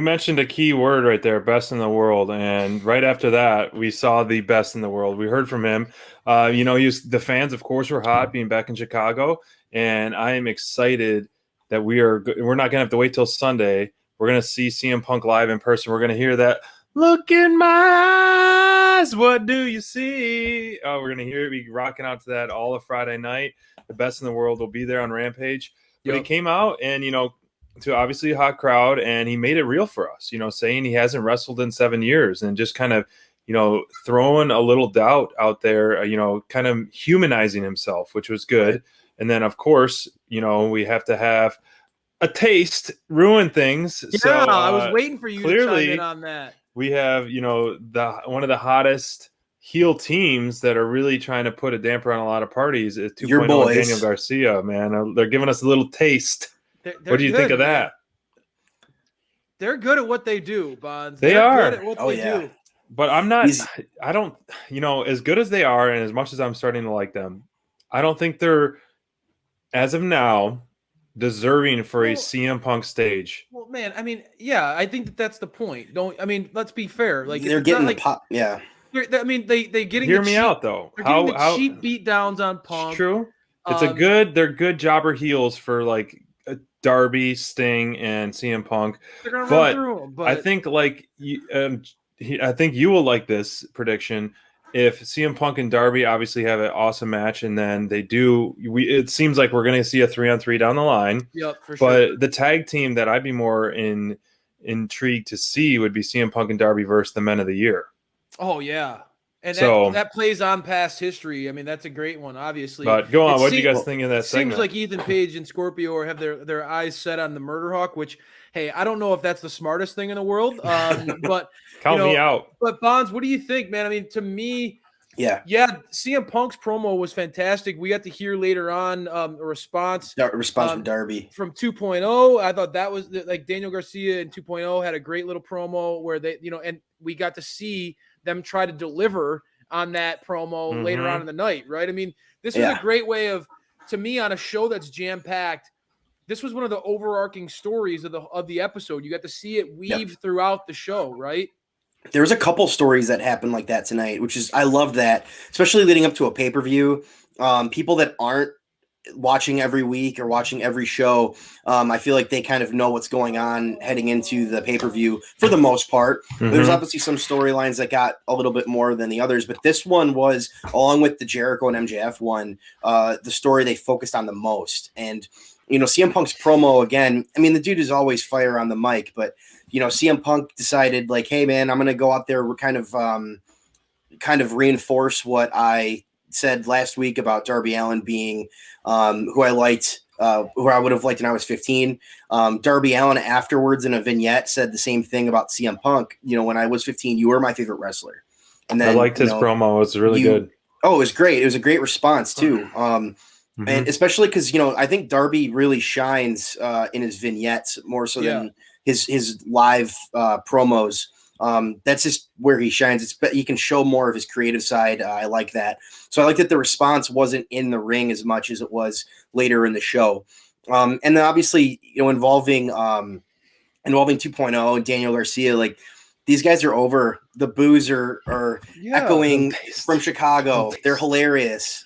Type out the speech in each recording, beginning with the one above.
mentioned a key word right there, best in the world. And right after that, we saw the best in the world. We heard from him. The fans, of course, were hot being back in Chicago. And I am excited that we're not going to have to wait till Sunday. We're going to see CM Punk live in person. We're going to hear that, "Look in my eyes, what do you see?" Oh, we're going to hear it. Be rocking out to that all of Friday night. The best in the world will be there on Rampage. But he came out and, to obviously a hot crowd, and he made it real for us, saying he hasn't wrestled in 7 years and just kind of, throwing a little doubt out there, kind of humanizing himself, which was good. Right. And then, of course, we have to have a taste ruin things. Yeah, so, I was waiting for you to chime in on that. We have, one of the hottest heel teams that are really trying to put a damper on a lot of parties is 2.0 Daniel Garcia, man. They're giving us a little taste. What do you think of that? They're good at what they do, Bonds. They're good at what they do. But I don't, as good as they are and as much as I'm starting to like them, I don't think they're, as of now, deserving for a CM Punk stage. Well, man, I mean, yeah, I think that's the point. Let's be fair. Like, they're getting the pop. Yeah. They getting Hear me out though. They're getting the cheap beat downs on Punk. True. It's they're good jobber heels for like Darby, Sting, and CM Punk. They're gonna run through them, but I think I think you will like this prediction. If CM Punk and Darby obviously have an awesome match, and then they do, it seems like we're going to see a 3-on-3 down the line. Yep, for sure. But the tag team that I'd be more intrigued to see would be CM Punk and Darby versus the Men of the Year. Oh yeah. And that plays on past history. I mean, that's a great one, obviously. But go on. What do you guys think of that segment? Seems like Ethan Page and Scorpio have their eyes set on the Murder Hawk, which, hey, I don't know if that's the smartest thing in the world. But count me out. But Bonds, what do you think, man? I mean, to me, yeah, CM Punk's promo was fantastic. We got to hear later on a response from Darby from 2.0. I thought that was like Daniel Garcia and 2.0 had a great little promo where they, and we got to see them try to deliver on that promo later on in the night, right? I mean, this was a great way of, to me, on a show that's jam-packed, this was one of the overarching stories of the episode. You got to see it weave throughout the show, right? There was a couple stories that happened like that tonight, which is, I love that, especially leading up to a pay-per-view. People that aren't watching every week or watching every show, I feel like they kind of know what's going on heading into the pay-per-view for the most part. There's obviously some storylines that got a little bit more than the others, but this one was, along with the Jericho and MJF one, the story they focused on the most. And, CM Punk's promo, again, I mean, the dude is always fire on the mic, but, CM Punk decided, like, hey, man, I'm going to go out there, kind of reinforce what I said last week about Darby Allin being who I liked, who I would have liked when I was 15. Darby Allin afterwards in a vignette said the same thing about CM Punk. When I was 15, you were my favorite wrestler. And then I liked his promo. It was really good. Oh, it was great. It was a great response too. And especially because, I think Darby really shines in his vignettes more so than his live promos. That's just where he shines. He can show more of his creative side. I like that. So I like that the response wasn't in the ring as much as it was later in the show. And then obviously, involving 2.0 and Daniel Garcia, like these guys are over. The boos are echoing from Chicago. They're hilarious.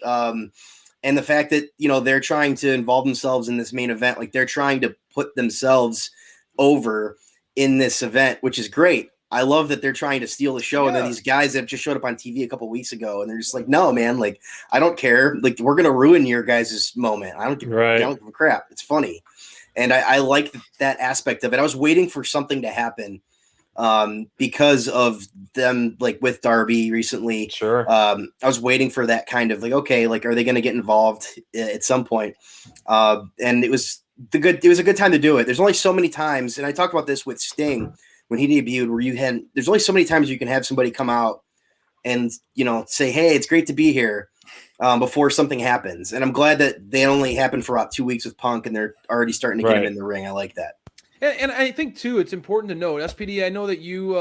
And the fact that, they're trying to involve themselves in this main event, like they're trying to put themselves over in this event, which is great. I love that they're trying to steal the show. And then these guys that just showed up on TV a couple weeks ago, and they're just like, no, man, like, I don't care. Like, we're going to ruin your guys' moment. I don't give a crap. It's funny. And I like that aspect of it. I was waiting for something to happen because of them, like with Darby recently. Sure. I was waiting for that kind of like, okay, like, are they going to get involved at some point? And it was a good time to do it. There's only so many times. And I talked about this with Sting when he debuted, where there's only so many times you can have somebody come out and, say, hey, it's great to be here before something happens. And I'm glad that they only happened for about 2 weeks with Punk and they're already starting to get him in the ring. I like that. And I think, too, it's important to note, SPD, I know that you,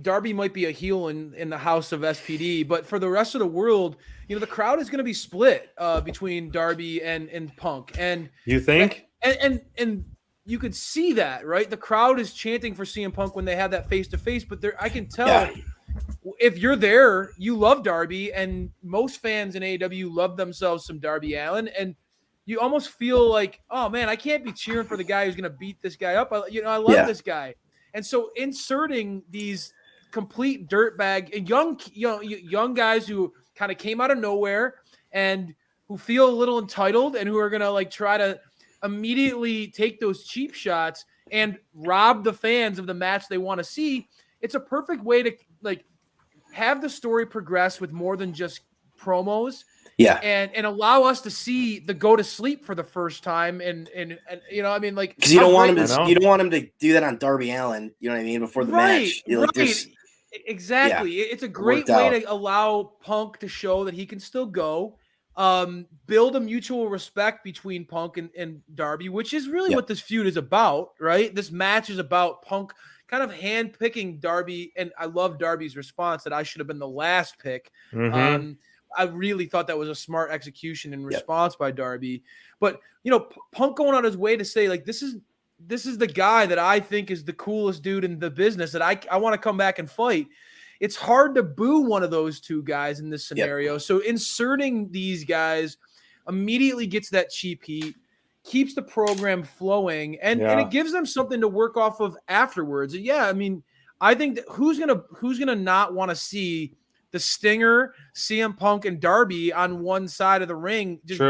Darby might be a heel in the house of SPD, but for the rest of the world, the crowd is going to be split between Darby and Punk. And you think? And you could see that, right? The crowd is chanting for CM Punk when they have that face-to-face, but I can tell if you're there, you love Darby, and most fans in AEW love themselves some Darby Allin, and you almost feel like, oh man, I can't be cheering for the guy who's going to beat this guy up. I love this guy. And so inserting these complete dirtbag and young guys who kind of came out of nowhere and who feel a little entitled and who are going to like try to immediately take those cheap shots and rob the fans of the match they want to see. It's a perfect way to like have the story progress with more than just promos. Yeah. And allow us to see the go to sleep for the first time. And you know, I mean, like, because you don't want him to do that on Darby Allin. You know what I mean? Before the match. Exactly. Yeah, it's a great way to allow Punk to show that he can still go. Build a mutual respect between Punk and Darby, which is really what this feud is about, right? This match is about Punk kind of hand-picking Darby, and I love Darby's response that I should have been the last pick. I really thought that was a smart execution and response by Darby. But, you know, Punk going on his way to say, like, this is the guy that I think is the coolest dude in the business that I want to come back and fight. It's hard to boo one of those two guys in this scenario. So inserting these guys immediately gets that cheap heat, keeps the program flowing, and it gives them something to work off of afterwards. And I mean, I think that who's gonna not want to see the Stinger, CM Punk, and Darby on one side of the ring, just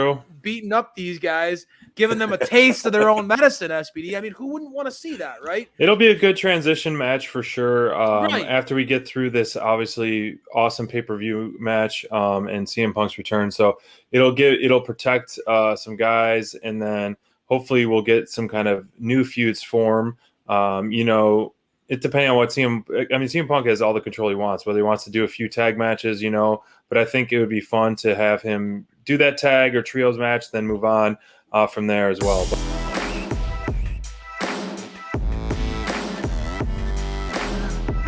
beating up these guys, giving them a taste of their own medicine, SPD. I mean, who wouldn't want to see that, right? It'll be a good transition match for sure. After we get through this, obviously, awesome pay-per-view match and CM Punk's return. So it'll protect some guys, and then hopefully we'll get some kind of new feuds form. It depends on what CM Punk has all the control he wants, whether he wants to do a few tag matches, but I think it would be fun to have him do that tag or trios match, then move on from there as well.